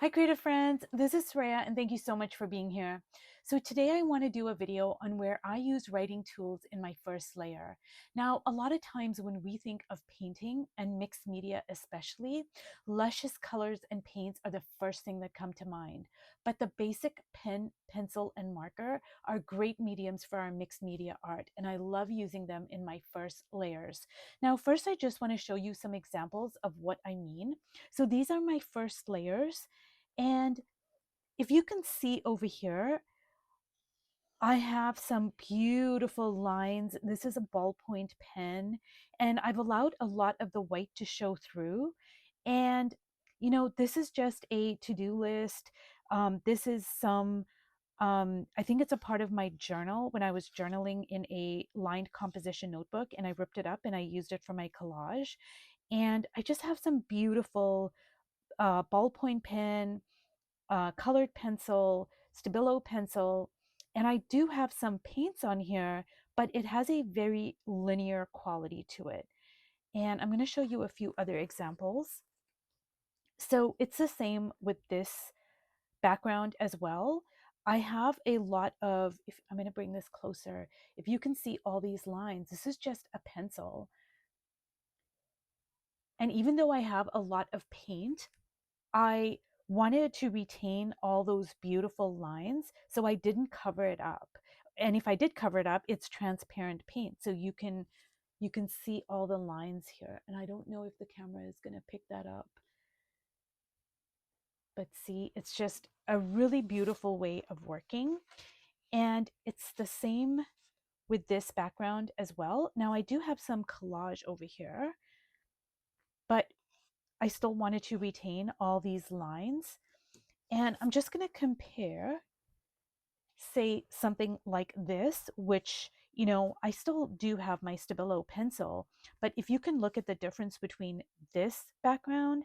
Hi creative friends, this is Sreya and thank you so much for being here. So today I want to do a video on where I use writing tools in my first layer. Now, a lot of times when we think of painting and mixed media especially, luscious colors and paints are the first thing that come to mind. But the basic pen, pencil, and marker are great mediums for our mixed media art, and I love using them in my first layers. Now, first I just want to show you some examples of what I mean. So these are my first layers. And if you can see over here, I have some beautiful lines. This is a ballpoint pen, and I've allowed a lot of the white to show through. And, this is just a to-do list. This is I think it's a part of my journal when I was journaling in a lined composition notebook, and I ripped it up and I used it for my collage. And I just have some beautiful ballpoint pen, colored pencil, stabilo pencil, and I do have some paints on here, but it has a very linear quality to it. And I'm going to show you a few other examples. So it's the same with this background as well. I have a lot of, if I'm going to bring this closer, if you can see all these lines, this is just a pencil. And even though I have a lot of paint, I wanted to retain all those beautiful lines, so I didn't cover it up. And if I did cover it up, it's transparent paint, so you can see all the lines here. And I don't know if the camera is going to pick that up. But see, it's just a really beautiful way of working. And it's the same with this background as well. Now I do have some collage over here, but I still wanted to retain all these lines. And I'm just going to compare, say, something like this, which, I still do have my Stabilo pencil, but if you can look at the difference between this background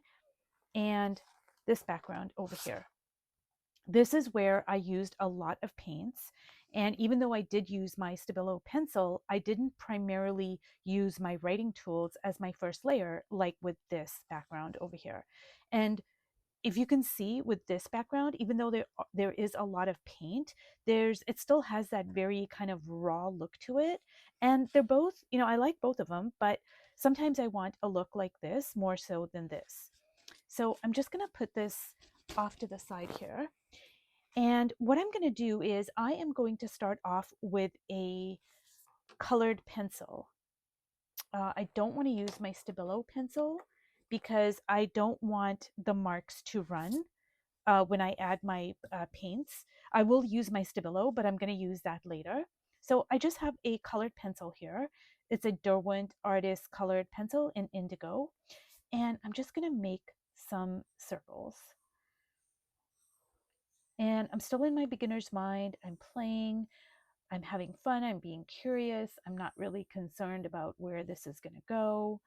and this background over here, this is where I used a lot of paints. And even though I did use my Stabilo pencil, I didn't primarily use my writing tools as my first layer, like with this background over here. And if you can see with this background, even though there is a lot of paint, it still has that very kind of raw look to it. And they're both, I like both of them, but sometimes I want a look like this more so than this. So I'm just going to put this off to the side here. And what I'm going to do is I am going to start off with a colored pencil. I don't want to use my Stabilo pencil because I don't want the marks to run when I add my paints. I will use my Stabilo, but I'm going to use that later. So I just have a colored pencil here. It's a Derwent Artist colored pencil in indigo. And I'm just going to make some circles. And I'm still in my beginner's mind. I'm playing. I'm having fun. I'm being curious. I'm not really concerned about where this is going to go.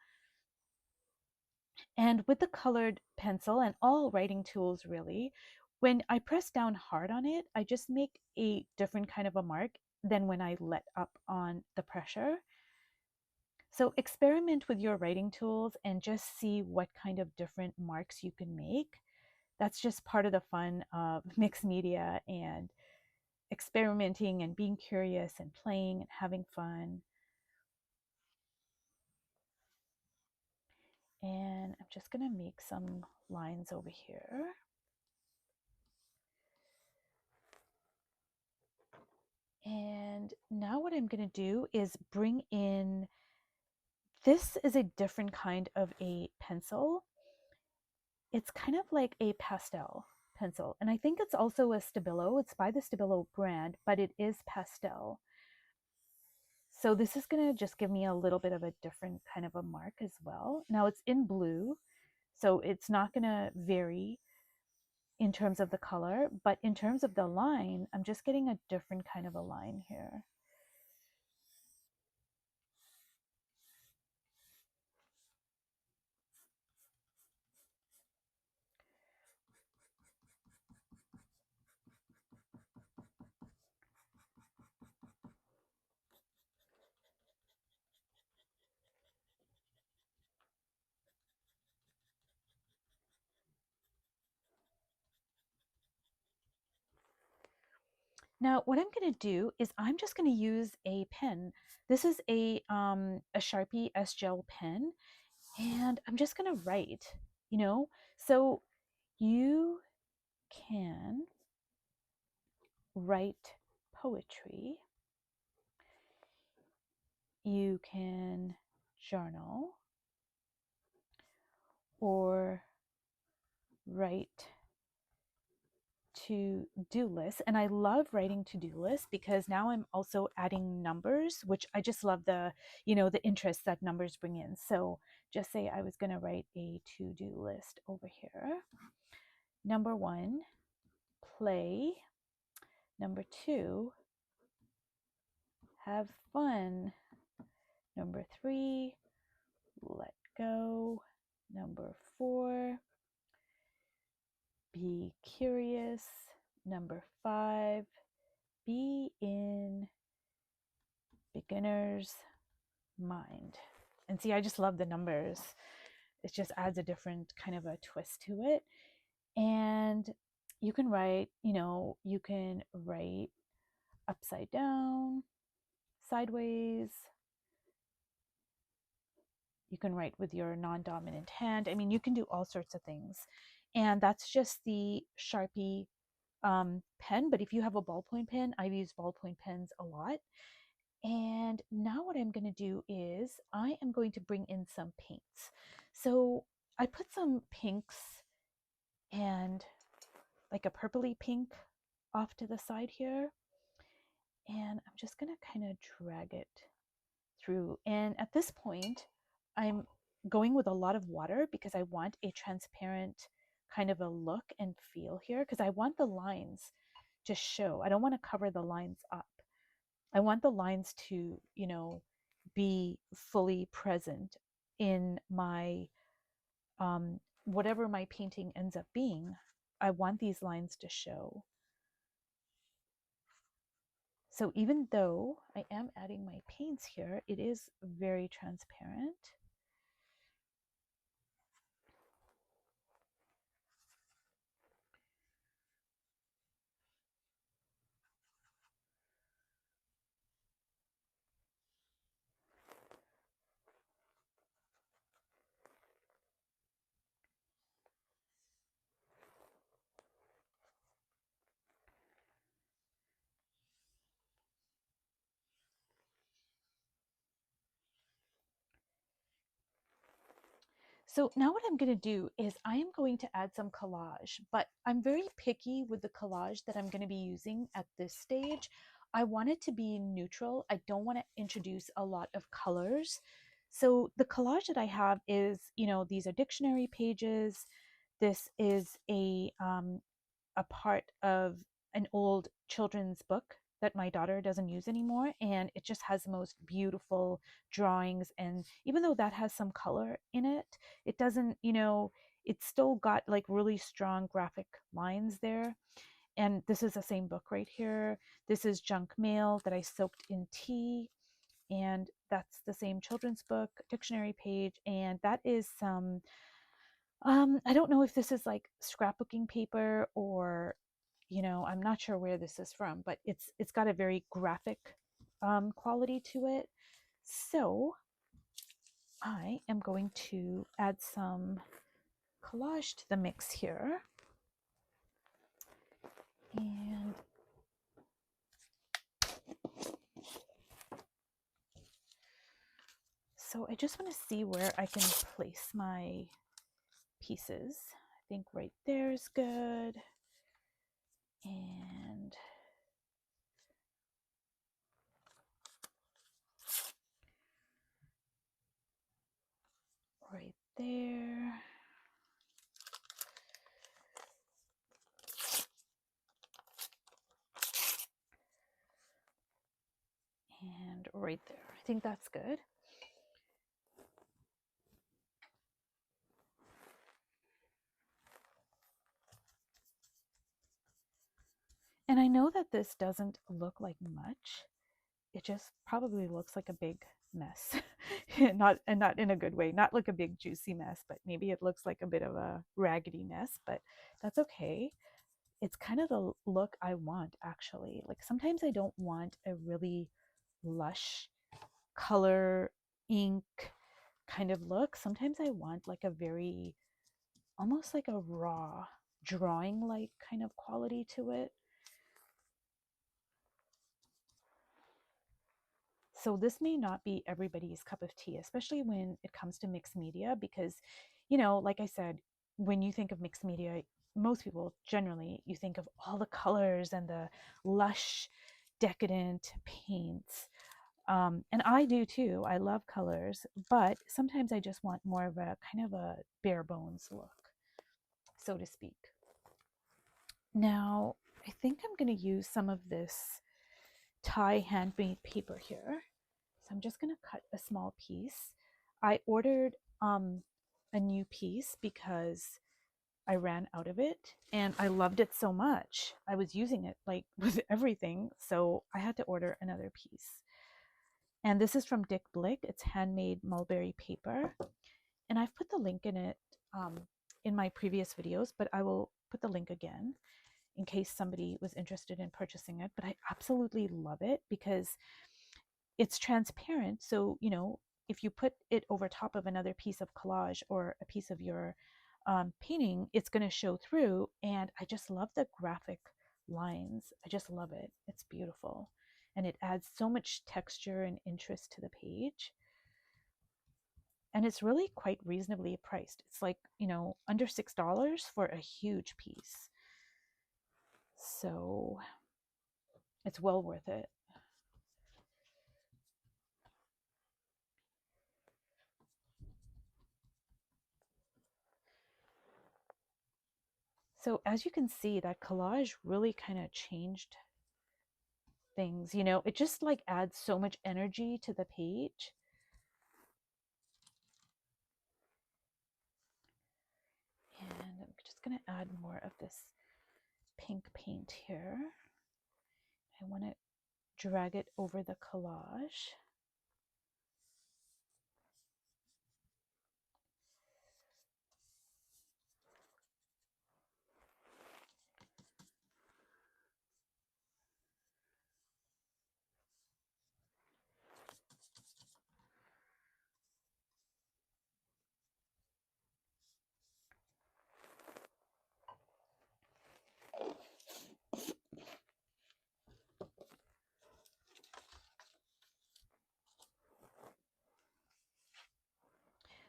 And with the colored pencil and all writing tools really, when I press down hard on it, I just make a different kind of a mark than when I let up on the pressure. So experiment with your writing tools and just see what kind of different marks you can make. That's just part of the fun of mixed media and experimenting and being curious and playing and having fun. And I'm just going to make some lines over here. And now what I'm going to do is bring in, this is a different kind of a pencil. It's kind of like a pastel pencil. And I think it's also a Stabilo. It's by the Stabilo brand, but it is pastel. So this is going to just give me a little bit of a different kind of a mark as well. Now it's in blue, so it's not going to vary in terms of the color, but in terms of the line, I'm just getting a different kind of a line here. Now, what I'm going to do is I'm just going to use a pen. This is a Sharpie S Gel pen, and I'm just going to write, you know. So you can write poetry, you can journal, or write to-do lists. And I love writing to-do lists because now I'm also adding numbers, which I just love the, the interest that numbers bring in. So just say I was going to write a to-do list over here. Number 1, play. Number 2, have fun. Number 3, let go. Number 4, be curious. Number 5, be in beginner's mind. And see, I just love the numbers. It just adds a different kind of a twist to it. And you can write, you can write upside down, sideways. You can write with your non-dominant hand. I mean, you can do all sorts of things. And that's just the Sharpie pen. But if you have a ballpoint pen, I've used ballpoint pens a lot. And now what I'm going to do is I am going to bring in some paints. So I put some pinks and like a purpley pink off to the side here. And I'm just going to kind of drag it through. And at this point, I'm going with a lot of water because I want a transparent kind of a look and feel here, because I want the lines to show. I don't want to cover the lines up. I want the lines to, be fully present in my, whatever my painting ends up being. I want these lines to show. So even though I am adding my paints here, it is very transparent. So now what I'm going to do is I am going to add some collage, but I'm very picky with the collage that I'm going to be using at this stage. I want it to be neutral. I don't want to introduce a lot of colors. So the collage that I have is, these are dictionary pages. This is a part of an old children's book that my daughter doesn't use anymore, and it just has the most beautiful drawings. And even though that has some color in it, it doesn't, it's still got like really strong graphic lines there. And this is the same book right here. This is Junk Mail that I soaked in tea, and that's the same children's book dictionary page. And that is some, I don't know if this is like scrapbooking paper or, I'm not sure where this is from, but it's got a very graphic quality to it. So I am going to add some collage to the mix here. And so I just want to see where I can place my pieces. I think right there is good. And right there. And right there. I think that's good. And I know that this doesn't look like much. It just probably looks like a big mess. not in a good way, not like a big juicy mess, but maybe it looks like a bit of a raggedy mess, but that's okay. it's kind of the look I want actually. Like sometimes I don't want a really lush color ink kind of look. Sometimes I want like a very almost like a raw drawing like kind of quality to it. So this may not be everybody's cup of tea, especially when it comes to mixed media, because, you know, like I said, when you think of mixed media, most people generally, you think of all the colors and the lush, decadent paints. And I do too. I love colors, but sometimes I just want more of a kind of a bare bones look, so to speak. Now, I think I'm going to use some of this Thai handmade paper here. So I'm just going to cut a small piece. I ordered a new piece because I ran out of it and I loved it so much. I was using it like with everything. So I had to order another piece. And this is from Dick Blick. It's handmade mulberry paper. And I've put the link in it in my previous videos, but I will put the link again in case somebody was interested in purchasing it. But I absolutely love it because it's transparent. So, you know, if you put it over top of another piece of collage or a piece of your painting, it's going to show through. And I just love the graphic lines. I just love it. It's beautiful. And it adds so much texture and interest to the page. And it's really quite reasonably priced. It's like, you know, under $6 for a huge piece. So it's well worth it. So as you can see, that collage really kind of changed things. You know, it just like adds so much energy to the page. And I'm just going to add more of this pink paint here. I want to drag it over the collage.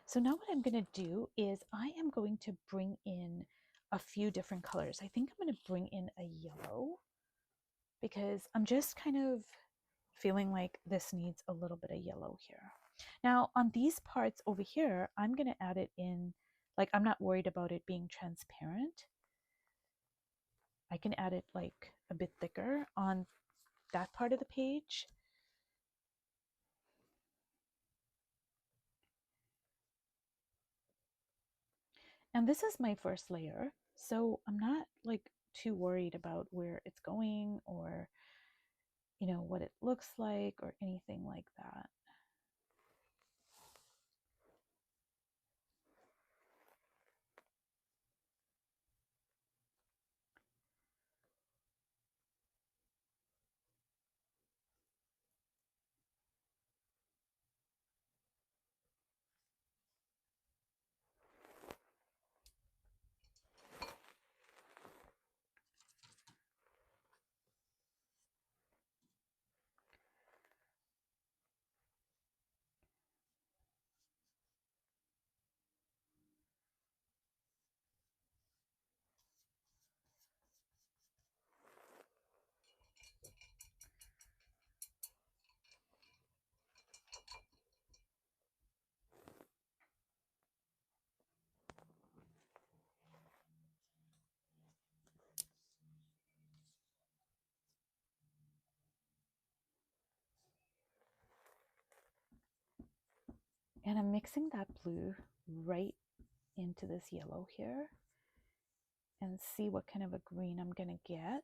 So now what I'm going to do is I am going to bring in a few different colors. I think I'm going to bring in a yellow because I'm just kind of feeling like this needs a little bit of yellow here. Now on these parts over here, I'm going to add it in, like I'm not worried about it being transparent. I can add it like a bit thicker on that part of the page. And this is my first layer, so I'm not like too worried about where it's going or, you know, what it looks like or anything like that. And I'm mixing that blue right into this yellow here and see what kind of a green I'm going to get.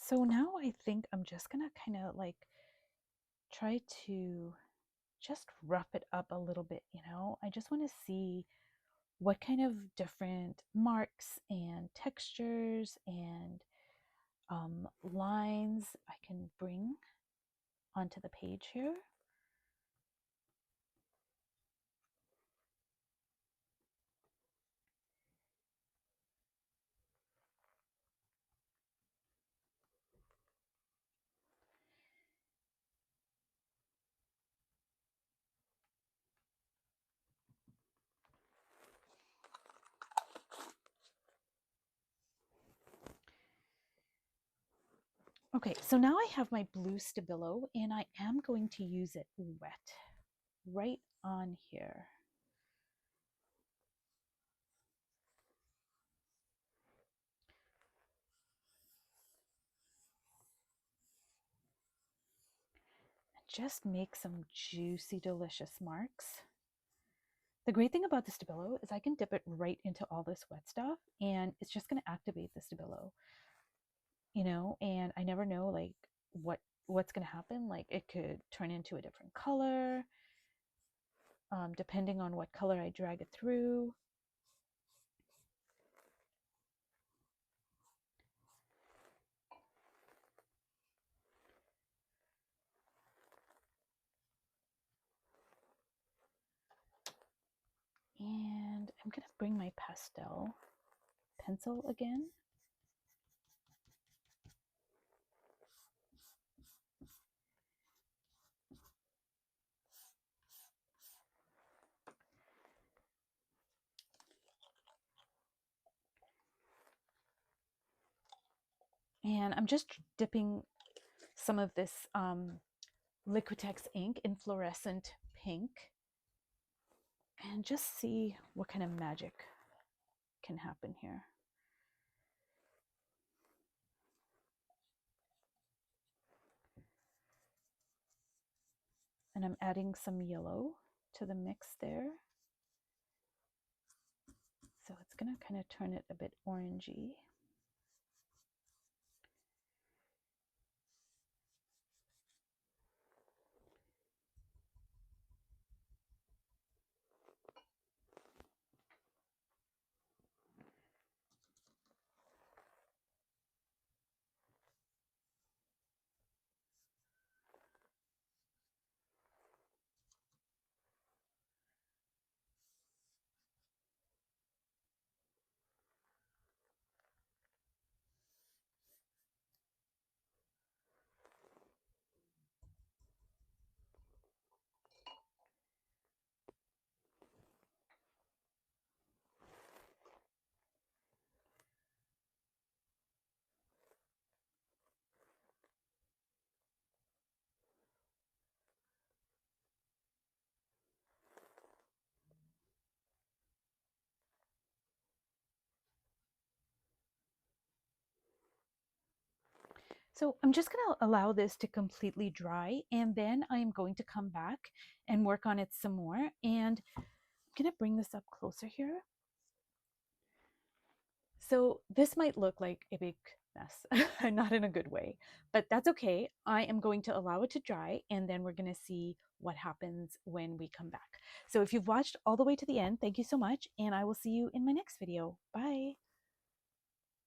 So now I think I'm just gonna kind of like try to just rough it up a little bit, you know? I just want to see what kind of different marks and textures and lines I can bring onto the page here. Okay, so now I have my blue stabilo and I am going to use it wet right on here. And just make some juicy, delicious marks. The great thing about the stabilo is I can dip it right into all this wet stuff and it's just going to activate the stabilo, you know, and I never know like what's going to happen. Like it could turn into a different color, depending on what color I drag it through. And I'm going to bring my pastel pencil again. And I'm just dipping some of this Liquitex ink in fluorescent pink and just see what kind of magic can happen here. And I'm adding some yellow to the mix there. So it's going to kind of turn it a bit orangey. So I'm just going to allow this to completely dry and then I'm going to come back and work on it some more. And I'm going to bring this up closer here. So this might look like a big mess, not in a good way, but that's okay. I am going to allow it to dry and then we're going to see what happens when we come back. So if you've watched all the way to the end, thank you so much and I will see you in my next video. Bye.